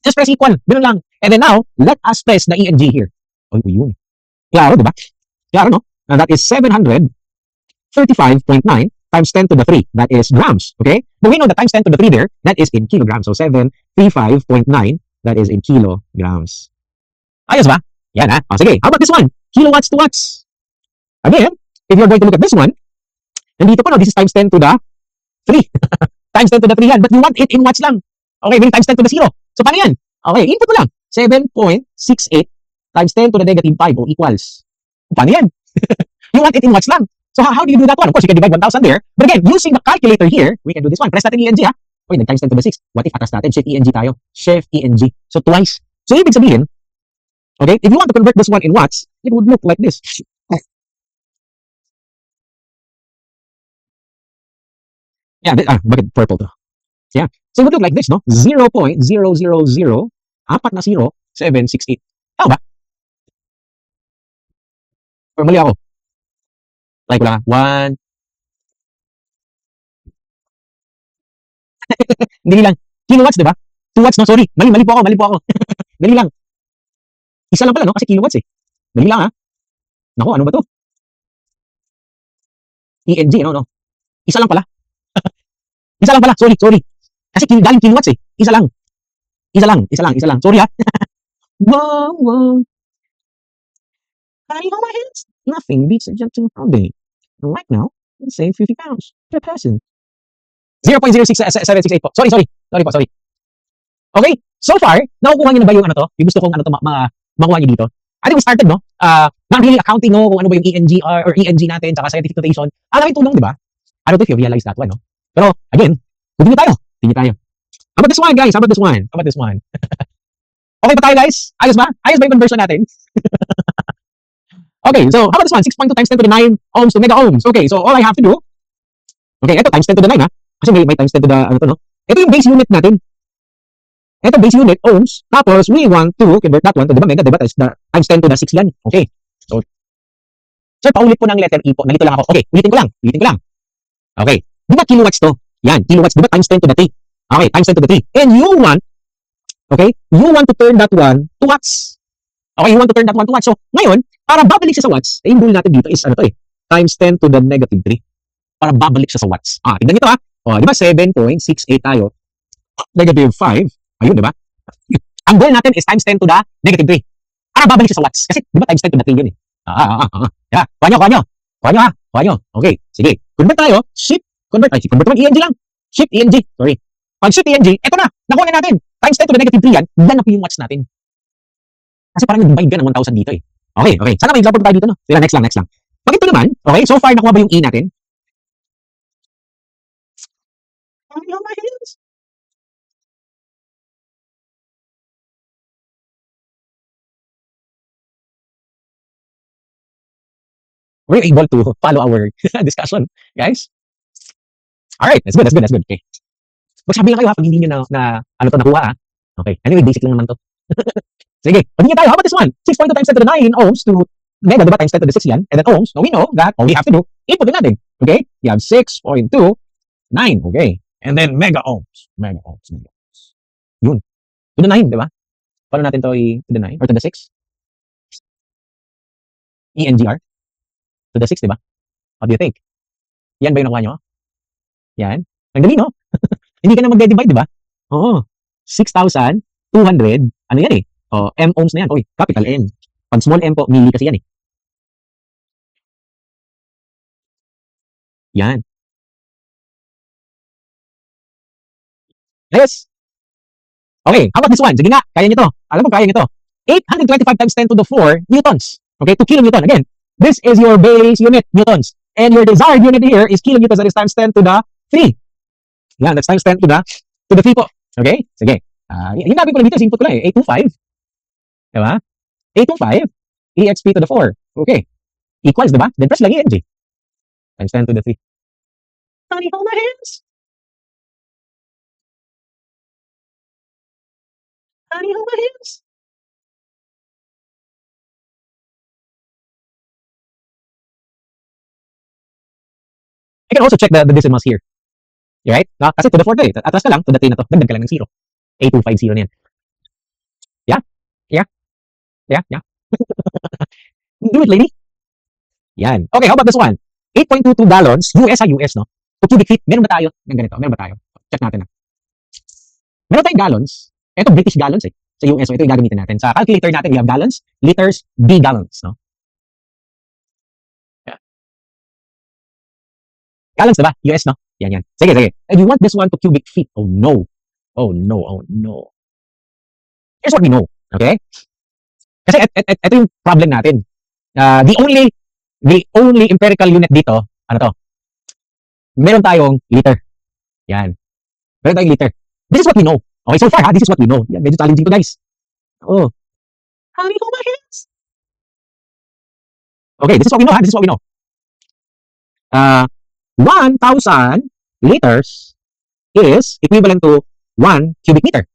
[SPEAKER 1] Just press equal, ganun lang. And then now, let us press the ENG here. Oh, yun. Klaro, diba? Klaro, no? And that is 735.9 times 10 to the 3. That is grams, okay? But we know that times 10 to the 3 there, that is in kilograms. So 735.9, that is in kilograms. Ayos ba? Yan, ha? Oh, sige, how about this one? Kilowatts to watts. Again, if you're going to look at this one, nandito pa, no? This is times 10 to the 3. Times 10 to the 3 yan. But you want it in watts lang. Okay, meaning times 10 to the 0. So, paano yan? Okay, input mo lang. 7.68 times 10 to the negative 5 o equals. Paano yan? You want it in watts lang. So, how do you do that one? Of course, you can divide 1,000 there. But again, using the calculator here, we can do this one. Press natin ENG, ha? Okay, nag-times 10 to the 6. What if atras natin? Shift ENG tayo. Shift ENG. So, twice. So, ibig sabihin, okay, if you want to convert this one in watts, it would look like this. Yeah, bakit purple to? Yeah. So it would look like this, no? 0.000 apat na 0.768. Tama ba? Or mali ako? Like ko lang, 1. Dali lang. Kilowatts, di ba? 2 watts, no? Sorry. Mali po ako. Dali lang. Isa lang pala, no? Kasi kilowatts, eh. Dali lang, ha? Naku, ano ba to? ENG, no? Isa lang pala. Isa lang pala, sorry. Kasi galing kilowatts, eh. Isa lang. Sorry, ha? Wow. I hold my hands. Nothing beats a gentle pounding. Right now, let's say 50 pounds per person. 0.06768 po. Sorry po. Okay, so far, nakukuha niyo na ba yung yung gusto kong makuha niyo dito? I think we started, no? Not really accounting, no? Kung ano ba yung ENGR or ENG natin, tsaka scientific notation. Alam yung tulong, di ba? I don't know if you realize that one, no? Pero, again, continue tayo. How about this one, guys? Okay pa tayo, guys? Ayos ba yung conversion natin? Okay, so how about this one? 6.2 times 10 to the 9 ohms to mega ohms. Okay, so all I have to do, okay, ito times 10 to the 9, ha? Kasi may times 10 to the, no? Ito yung base unit natin. Ito base unit, ohms. Tapos, we want to convert that one to, diba, mega, diba? Times 10 to the 6 yan. Okay. So, sir, paulit po ng letter E po. Nalito lang ako. Okay, ulitin ko lang. Okay. Diba kilowatts to? Yan, kilowatts. Diba times 10 to the 3? Okay, times 10 to the 3. And you want to turn that one to watts. Okay, you want to turn that one to watts. So, ngayon, para babalik siya sa watts, yung rule natin dito is, times 10 to the negative 3. Para babalik siya sa watts. Tignan nito, ha? Di ba, 7.68 tayo. Negative 5. Ayun, di ba? Ang goal natin is times 10 to the negative 3. Para babalik siya sa watts. Kasi, di ba, times 10 to the 3 yun, eh. Yeah. Kuha nyo. Okay, sige. Convert tayo. Convert naman ENG lang. Shift ENG. Sorry. Pag shift ENG, eto na. Nakuha na natin. Times 10 to the negative 3 yan. Yan na po yung watts natin. Kasi parang nag-divide ka ng 1,000 dito, eh. Okay. Sana may example tayo dito, no? Sige, next lang. Pag ito naman, okay, so far, nakuha ba yung E natin? My hands. We're able to follow our discussion, guys. All right, that's good. Okay. Magsabi lang kayo ha, pag hindi nyo ano to, nakuha ha. Okay. Anyway, basic lang naman to. Sige, continue tayo. How about this one? 6.2 times 10 to the 9 ohms to mega, diba? Times 10 to the 6 yan. And then ohms, now we know that all we have to do, input din natin. Okay? You have 6.2, 9. Okay. And then mega ohms. Mega ohms. Mega ohms. Yun. To the 9, diba? Paano natin to to the 9? Or to the 6? ENGR? To the 6, diba? What do you think? Yan ba yung nakuha nyo? Yan. Ang dali, no? Hindi ka na mag-divide, diba? Oo. 6,200. Ano yan eh? Oh, M ohms na yan. Oy, capital M. Pag small m po, milli kasi yan eh. Yan. Yes. Okay, how about this one? Sige nga, kaya nyo to. Alam mo, kaya nyo to. 825 times 10 to the 4 newtons. Okay, to kilonewton. Again, this is your base unit, newtons. And your desired unit here is kilonewtons, that is times 10 to the 3. Yan, that's times 10 to the 3 po. Okay, sige. Yung nabi ko lang dito, input ko lang eh, 825. Diba? 825 exp to the 4. Okay. Equals, diba? Then press lang ENG. Times 10 to the 3. Honey, hold my hands. Honey, hold my hands. You can also check the decimals here. Right? Kasi to the 4 to eh. Atras ka lang, to the 3 na to. Dagdag ka lang ng 0. 8250 na yan. Yeah? Yeah? Yeah? Yeah? Do it, lady. Yan. Okay, how about this one? 8.22 gallons, US ha, US, no? To cubic feet. Meron ba tayo ng ganito? Meron ba tayo? Check natin na. Meron tayong gallons. Ito, British gallons eh. Sa US, so ito yung gagamitin natin. Sa calculator natin, we have gallons, liters, B gallons, no? Yeah. Gallons, diba? US, no? Yan, yan. Sige, sige. And you want this one to cubic feet. Oh, no. Oh, no. Oh, no. Here's what we know. Okay? Kasi ito yung problem natin. The only empirical unit dito, ano to? Meron tayong liter. Yan. Meron tayong liter. This is what we know. Okay, so far ha, this is what we know. Yan, medyo challenging to guys. Oh. How do you hold my hands? Okay, this is what we know ha, this is what we know. 1,000 liters is equivalent to 1 cubic meter.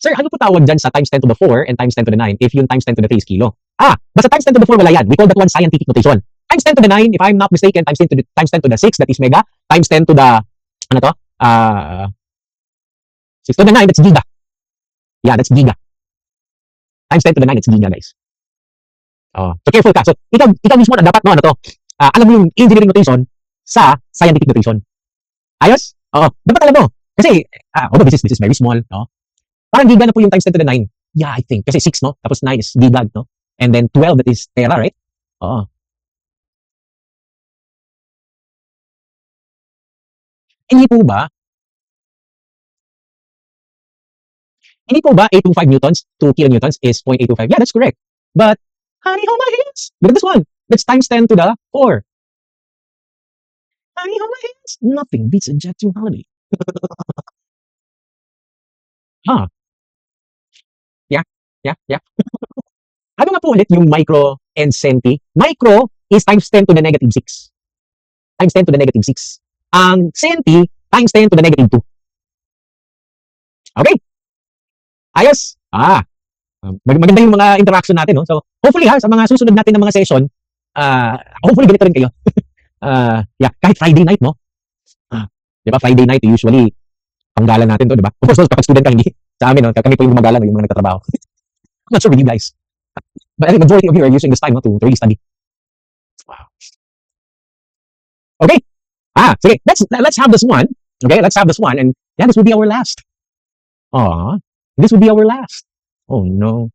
[SPEAKER 1] Sir, ano po tawag dyan sa times 10 to the 4 and times 10 to the 9 if yung times 10 to the 3 is kilo? Basta times 10 to the 4 wala yan. We call that one scientific notation. Times 10 to the 9, if I'm not mistaken, times 10 to the 6, that is mega. Times 10 to the, 6 to the 9, that's giga. Yeah, that's giga. Times 10 to the 9, that's giga, guys. Oh, so careful ka. So, ikaw mismo na dapat, alam mo yung engineering notation sa scientific notation. Ayos? Oo, dapat alam mo. Kasi, although this is very small, no? Parang giga na po yung times 10 to the 9. Yeah, I think. Kasi 6, no? Tapos 9 is giga, no? And then 12, that is tera, right? Oo. Hindi po ba 825 newtons to kilonewtons is 0.825? Yeah, that's correct. But, honey, hold my hands. Look at this one. That's times 10 to the 4. Honey, hold my hands. Nothing beats a jet to holiday. Huh. Yeah, yeah, yeah. Ano nga po ulit yung micro and centi? Micro is times 10 to the negative 6. Times 10 to the negative 6. Ang centi, times 10 to the negative 2. Okay? Ayos? Maganda yung mga interaction natin, no? So, hopefully sa mga susunod natin ng mga session, hopefully ganito rin kayo. Yeah, kahit Friday night, no? Di ba, Friday night, usually, panggalan natin to, di ba? Of course, kapag student ka, hindi. Sa amin, no? Kami po yung gumagala, no? Yung mga nagtatrabaho. I'm not sure with you guys. But I think majority of you are using this time, no? To really study. Wow. Okay. Sige, let's have this one. Okay, let's have this one. And yeah, this will be our last. This will be our last. Oh, no.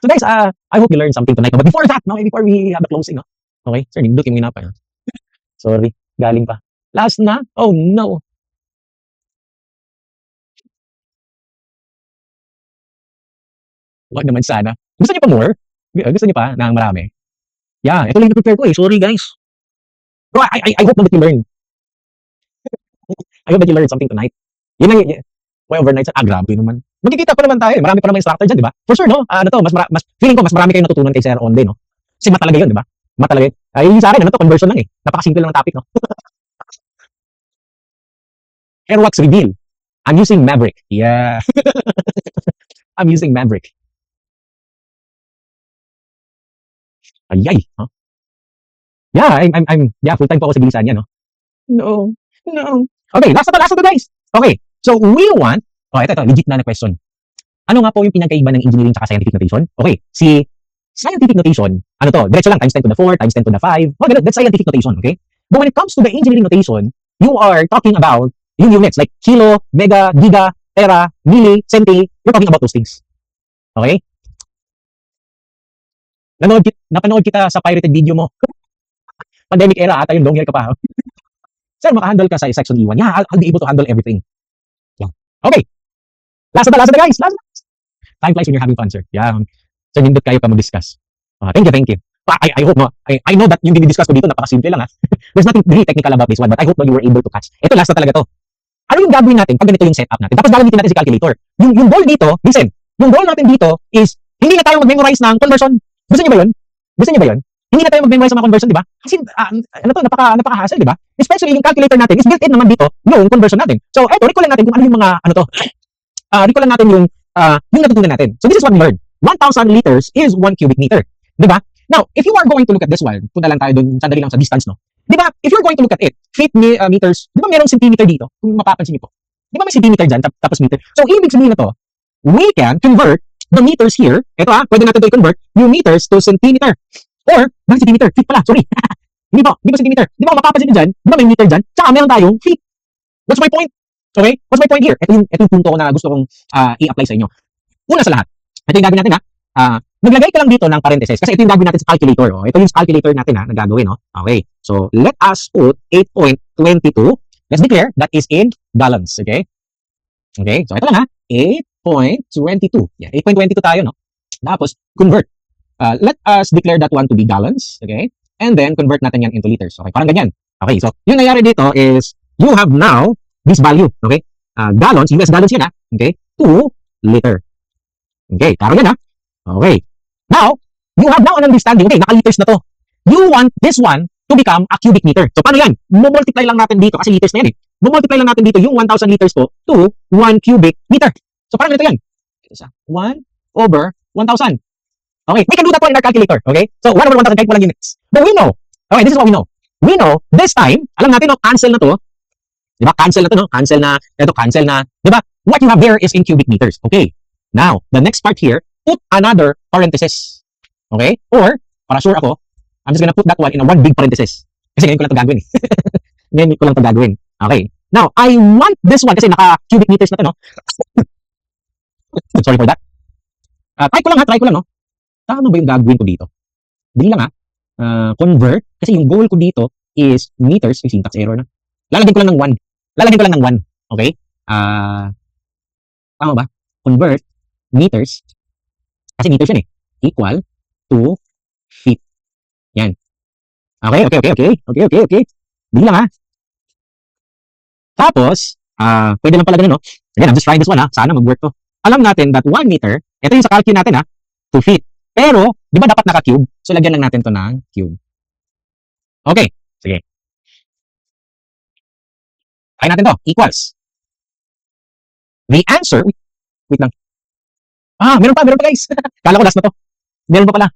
[SPEAKER 1] So guys, I hope you learned something tonight. But before that, before we have the closing, no? Okay, sir, nindot yung pa. Sorry, galing pa. Last na? Oh, no. Wag naman sana. Gusto niyo pa more? Gusto niyo pa ng marami? Yeah, ito lang yung prepare ko eh. Sorry, guys. Bro, I hope that you learn. I hope that you learned something tonight. Yun lang yun. Why overnight? Grabe naman. Magkikita pa naman tayo. Marami pa naman instructor dyan, di ba? For sure, no? Feeling ko, mas marami kayong natutunan kay Sir Onde, no? Kasi matalaga yun, di ba? Matalaga yun. Yung sa akin, conversion lang eh. Napakasimple lang ng topic, no? Airwalks reveal. I'm using Maverick. Yeah. I'm using Maverick. Ayay. Huh? Yeah, yeah, full-time po ako sa bilisan yan, no? No. No. Okay, last na to, guys. Okay, so we want, ito, legit na question. Ano nga po yung pinagkaiba ng engineering at scientific notation? Okay, si scientific notation, ano to, diretso lang, times 10 to the 4, times 10 to the 5, ganun, that's scientific notation, okay? But when it comes to the engineering notation, you are talking about yung units like kilo, mega, giga, tera, milli, centi, you're talking about those things. Okay? Napanood kita sa pirated video mo. Pandemic era ata yung long hair ka pa. Sir, maka-handle ka sa section E1. Yeah, I'll be able to handle everything. Yeah. Okay. Last na guys. Last na. Time flies when you're having fun, sir. Yeah. So, nindot kayo ka mag-discuss. Thank you. I hope, no? I know that yung dinidiscuss ko dito, napakasimple lang, ha? There's nothing really technical about this one, but I hope that you were able to catch. Ito, last na talaga to. Ano yung gagawin natin pag ganito yung setup natin? Tapos gagamitin natin si calculator. Yung goal dito, listen, yung goal natin dito is, hindi na tayo mag-memorize ng conversion. Gusto niyo ba yun? Hindi na tayo mag-memorize ng mga conversion, di ba? Kasi, napaka-hassle, di ba? Especially yung calculator natin is built-in naman dito yung conversion natin. So, eto, recall lang natin kung ano yung mga, recall lang natin yung natutunan natin. So, this is what we learned. 1,000 liters is 1 cubic meter. Di ba? Now, if you are going to look at this one, punta lang tayo dun, sandali lang sa distance, no? Di ba? If you're going to look at it, feet, meters, di ba merong centimeter dito? Kung mapapansin niyo po. Di ba may centimeter dyan, tapos meter? So, ibig sabihin na to, we can convert the meters here, ito pwede natin ito i-convert, yung meters to centimeter. Or, bakit centimeter? Feet pala, sorry. Hindi ba centimeter? Di ba mapapansin niyo dyan, di ba may meter dyan, tsaka meron tayong feet. What's my point? Okay? What's my point here? Ito yung punto ko na gusto kong i-apply sa inyo. Una sa lahat, ito yung gagawin natin, naglagay ka lang dito ng parentheses kasi ito yung gagawin natin sa calculator. Ito yung calculator natin na gagawin. Okay. So, let us put 8.22. Let's declare that is in gallons. Okay. Okay. So, ito lang 8.22. Yeah, 8.22 tayo, no? Tapos, convert. Let us declare that one to be gallons. Okay. And then, convert natin yan into liters. Okay. Parang ganyan. Okay. So, yung nangyari dito is, you have now this value. Okay. Gallons, US gallons yan, okay, to liter. Okay. Parang yan, Okay. Now, you have now an understanding. Okay, naka-liters na to. You want this one to become a cubic meter. So, paano yan? Multiply lang natin dito kasi liters na yan multiply lang natin dito yung 1,000 liters to 1 cubic meter. So, parang ganito yan. 1 over 1,000. Okay, we can do that one in our calculator. Okay? So, 1 over 1,000 kahit walang units. But we know. Okay, this is what we know. We know, this time, alam natin, cancel na to. Diba? Cancel na to, no? Cancel na. Ito, cancel na. Diba? What you have there is in cubic meters. Okay. Now, the next part here, put another parenthesis. Okay? Or, para sure ako, I'm just gonna put that one in a one big parenthesis. Kasi ngayon ko lang ito gagawin. Ngayon ko lang ito gagawin. Okay. Now, I want this one kasi naka-cubic meters na ito, no? Sorry for that. Try ko lang, no? Tama ba yung gagawin ko dito? Dili lang, convert. Kasi yung goal ko dito is meters. May syntax error na. Lalagyan ko lang ng 1. Okay? Tama ba? Convert meters. Kasi meters yan equal to feet. Yan. Okay. Hindi lang Tapos, pwede lang pala ganun, no? Again, I'm just trying this one, Sana mag-work to. Alam natin that 1 meter, ito yung sa calculate natin, 2 feet. Pero, di ba dapat naka-cube? So, lagyan lang natin to ng cube. Okay. Sige. Try natin to. Equals. The answer, wait lang. Meron pa guys. Kala ko last na to. Meron pa pala.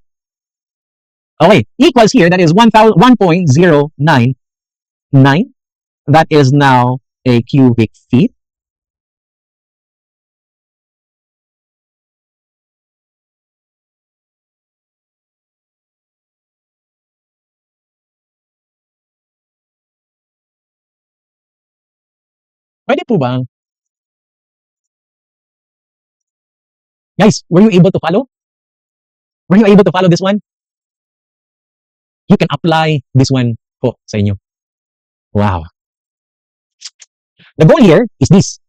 [SPEAKER 1] Okay, equals here, that is 1.099. That is now a cubic feet. Pwede po bang? Guys, were you able to follow? Were you able to follow this one? You can apply this one po sa inyo. Wow. The goal here is this.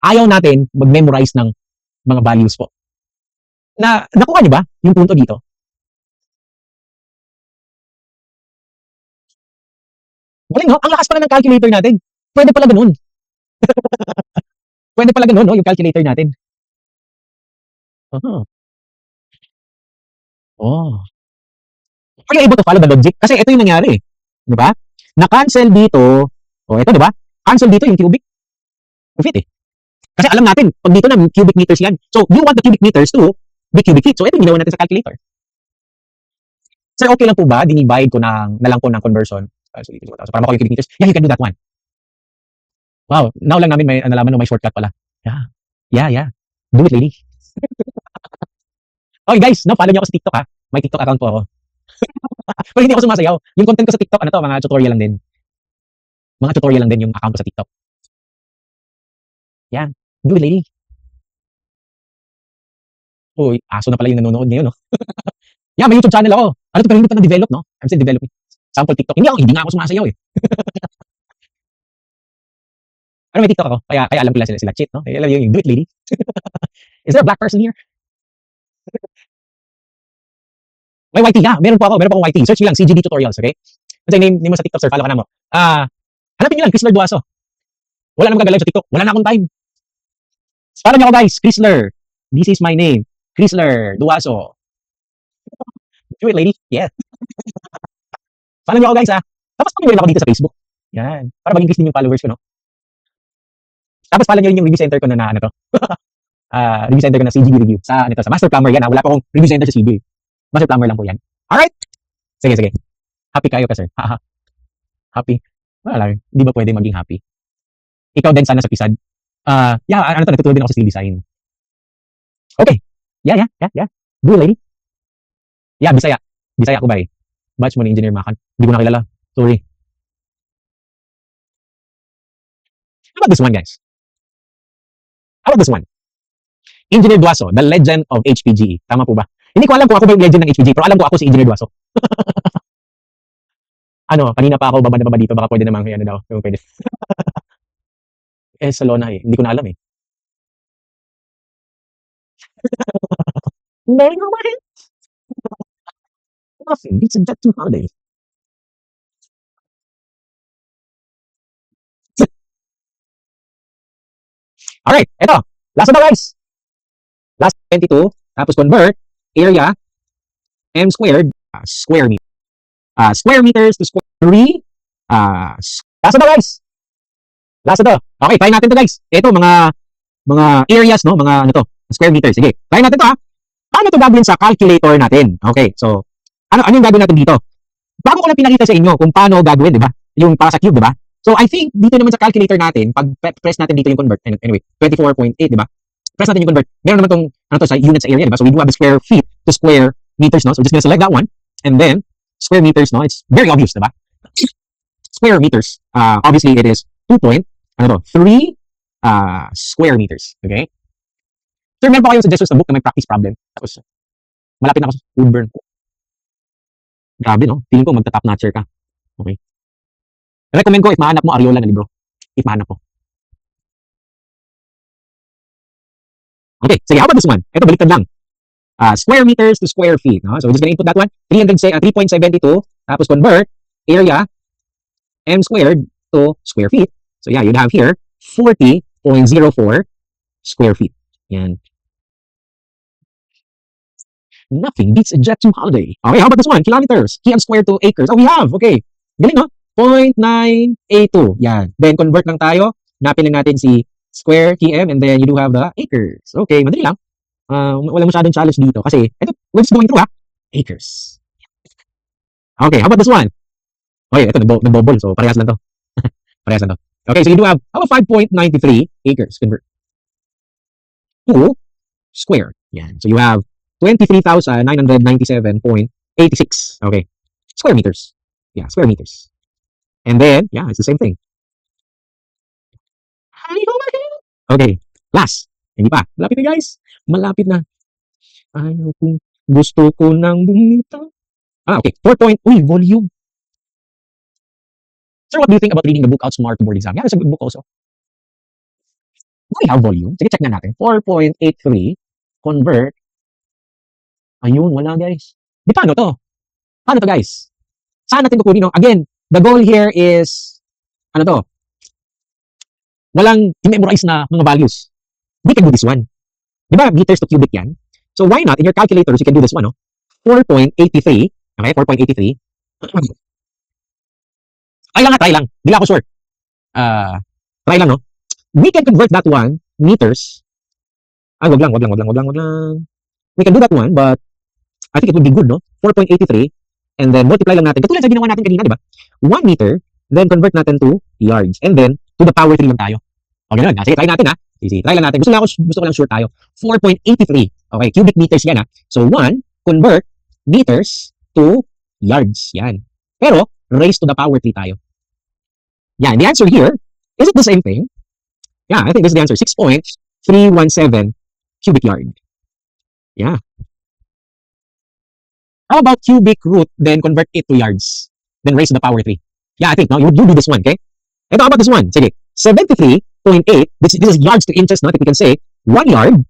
[SPEAKER 1] Ayaw natin mag-memorize ng mga values po. Nakuha niyo ba yung punto dito? Galing, no? Ang lakas pala ng calculator natin. Pwede pala ganun. Pwede pala ganun, no? Yung calculator natin. Oh. Are you able to follow the logic? Kasi ito yung nangyari. Di ba? Na-cancel dito. Ito, di ba? Cancel dito yung cubic. feet eh. Kasi alam natin, pag dito na, cubic meters yan. So, you want the cubic meters to be cubic feet. So, ito yung ginawa natin sa calculator. Sir, okay lang po ba? Dinivide ko na lang po ng conversion. So, para makuha yung cubic meters. Yeah, you can do that one. Wow, now lang namin may nalaman na may shortcut pala. Yeah. Do it, lady. Okay, guys, no, follow niyo ako sa TikTok ha. May TikTok account po ako. Pero hindi ako sumasayaw. Yung content ko sa TikTok, ano to, mga tutorial lang din. Mga tutorial lang din yung account ko sa TikTok. Yan. Do it, lady. Uy, aso na pala yung nanonood ngayon, no? Yeah, may YouTube channel ako. Ano to, pero hindi pa na-develop, no? I'm still developing. Sample TikTok. Hindi nga ako sumasayaw eh. Pero may TikTok ako. Kaya alam ko lang sila cheat, no? Alam yung do it, lady. Is there a black person here? May YT, yeah. Meron po akong YT. Search nyo lang, CGD Tutorials, okay? Kasi name mo sa TikTok, sir. Follow ka na mo. Hanapin nyo lang, Chrysler Duaso. Wala namang gagalaw sa TikTok. Wala na akong time. Follow nyo ako, guys. Chrysler. This is my name. Chrysler Duaso. Do it, lady. Yeah. Follow nyo ako, guys, ha. Tapos follow nyo rin ako dito sa Facebook. Yan. Para mag-increase din yung followers ko, no? Tapos follow nyo rin yung review center ko na ano to. Review center ko na CGB Review. Sa Master Plumber yan, ha. Wala pa akong review center sa CGB. Master Plumber lang po yan. Alright? Sige. Happy kayo ka, sir. Happy? Wala, hindi ba pwede maging happy? Ikaw din sana sa pisad. Natutuwa din ako sa steel design. Okay. Yeah. Do lady. Yeah, Bisaya. Bisaya ko ba eh. Batch mo ni Engineer Makan. Hindi ko nakilala. Sorry. How about this one, guys? How about this one? Engineer Duaso, the legend of HPGE. Tama po ba? Hindi ko alam kung ako ba yung legend ng HPGE, pero alam ko ako si Engineer Duaso. Kanina pa ako baba dito, baka pwede namang daw, yung pwede. Sa Lona eh, hindi ko na alam eh. Nothing beats a jet to holiday. Alright, eto. Last na guys. Last 22, tapos convert area m squared square meter. Square meters to square 3. Last na guys. Last na to. Okay, try natin to guys. Ito mga areas, no? Mga square meters. Sige, try natin to ha. Paano to gagawin sa calculator natin? Okay, so ano yung gagawin natin dito? Bago ko lang pinakita sa inyo kung paano gagawin, di ba? Yung para sa cube, di ba? So I think dito naman sa calculator natin, pag press natin dito yung convert, anyway, 24.8, di ba? Press natin yung convert. Meron naman tong sa units sa area, di ba? So we do have the square feet to square meters, no? So we're just gonna select that one, and then square meters, no? It's very obvious, di ba? Square meters. Obviously it is 3 square meters. Okay? So meron pa kayong suggestions sa book na may practice problem. Tapos malapit na ako sa food burn. Grabe, no? Feeling ko magta-top notcher ka. Okay. Recommend ko if mahanap mo Ariola na libro. If mahanap mo. Okay, sige, how about this one? Ito, baliktad lang. Square meters to square feet. No? So we're just gonna input that one. 3.72. Tapos convert area m squared to square feet. So yeah, you'd have here 40.04 square feet. Yan. Nothing beats a jet to holiday. Okay, how about this one? Kilometers. Km squared to acres. Oh, we have. Okay. Galing, no? 0.982. Yan. Then, convert lang tayo. Napin lang natin si square km and then you do have the acres. Okay, madali lang. Wala masyadong challenge dito kasi ito, we're just going through acres. Okay, how about this one? Okay, ito, nag-bubble. So, parehas lang to. Parehas lang to. Okay, so you do have 5.93 acres. Convert to square. Yan. So, you have 23,997.86. Okay. Square meters. Yeah, square meters. And then, yeah, it's the same thing. Okay. Last. Hindi pa. Malapit na, guys. Malapit na. Ayaw kong gusto ko nang bumita. Okay. 4 point. Uy, volume. Sir, what do you think about reading the book Outsmart Board Exam? Yeah, it's a good book also. Do we have volume? Sige, check na natin. 4.83. Convert. Ayun, wala guys. Di paano to? Paano to guys? Saan natin kukunin? No? Again, the goal here is, walang memorize na mga values. We can do this one. Di ba, meters to cubic yan? So why not, in your calculators, you can do this one, no? 4.83. Okay, 4.83. Try lang. Di lang ako sure. Try lang, no? we can convert that one meters. Ay, wag lang. We can do that one, but I think it would be good, no? 4.83, and then multiply lang natin. Katulad sa ginawa natin kanina, di ba? 1 meter, then convert natin to yards, and then to the power 3 lang tayo. Okay na, sige, try natin ha. Sige, try lang natin. Gusto ko lang sure tayo. 4.83. Okay, cubic meters yan ha. So 1, convert meters to yards. Yan. Pero, raised to the power 3 tayo. Yan, the answer here, is it the same thing? Yeah, I think this is the answer. 6.317 cubic yard. Yeah. How about cubic root, then convert it to yards, then raise to the power 3? Yeah, I think, no, you do this one, okay? Ito, how about this one? Sige, 73.8, this is yards to inches, no? I think we can say 1 yard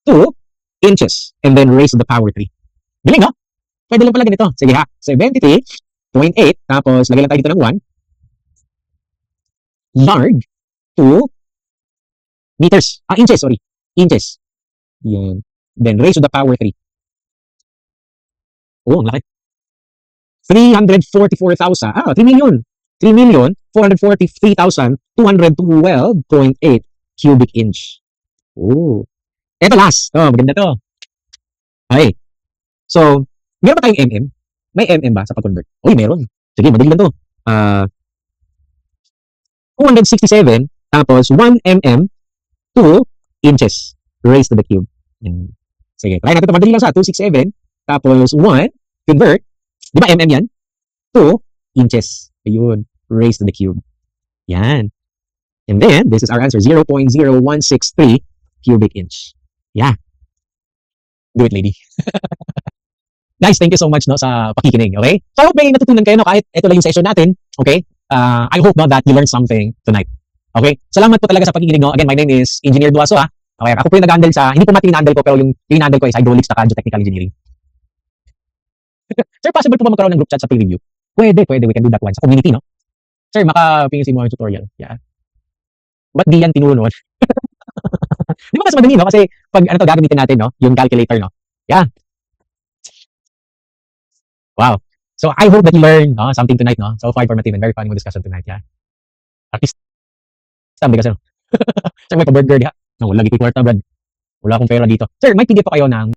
[SPEAKER 1] to inches, and then raise to the power 3. Galing, no? Pwede lang pala ganito. Sige ha, 73.8, tapos lagay lang tayo dito ng 1, yard to meters. Inches, sorry. Inches. Yan. Then raise to the power 3. Oh, ang laki. 344,000. 3 million. 3,443,212.8 cubic inch. Oh. Ito last. Oh, maganda to. Okay. So, meron ba tayong mm? May mm ba sa pag-convert? Uy, meron. Sige, madali lang to. 267, tapos 1 mm to inches raised to the cube. Sige, try natin ito. Madali lang sa 267, tapos 1, convert. Di ba mm yan? To inches. Ayun. Raised to the cube. Yan. And then, this is our answer. 0.0163 cubic inch. Yeah. Do it, lady. Guys, thank you so much no sa pakikinig, okay? So, I hope may natutunan kayo no, kahit ito lang yung session natin, okay? I hope no, that you learned something tonight. Okay? Salamat po talaga sa pakikinig no. Again, my name is Engineer Duaso ha. Okay, ako po yung nag-handle sa, hindi po mati na-handle ko, pero yung handle ko is hydraulics na geotechnical engineering. Sir, possible po ba magkaroon ng group chat sa pre-review? Pwede, we can do that one. Sa community, no? Sir, maka-pingisin mo yung tutorial. Yeah. Ba't di yan tinulunod? Di ba mas madali, no? Kasi pag ano to, gagamitin natin, no? Yung calculator, no? Yeah. Wow. So, I hope that you learned no, something tonight, no? So far, informative and very funny discussion tonight, yeah. At least, sabi kasi, no? Sir, may pa-burger, yeah. No, lagi ko kwarta, Brad. Wala akong pera dito. Sir, may PDF pa kayo ng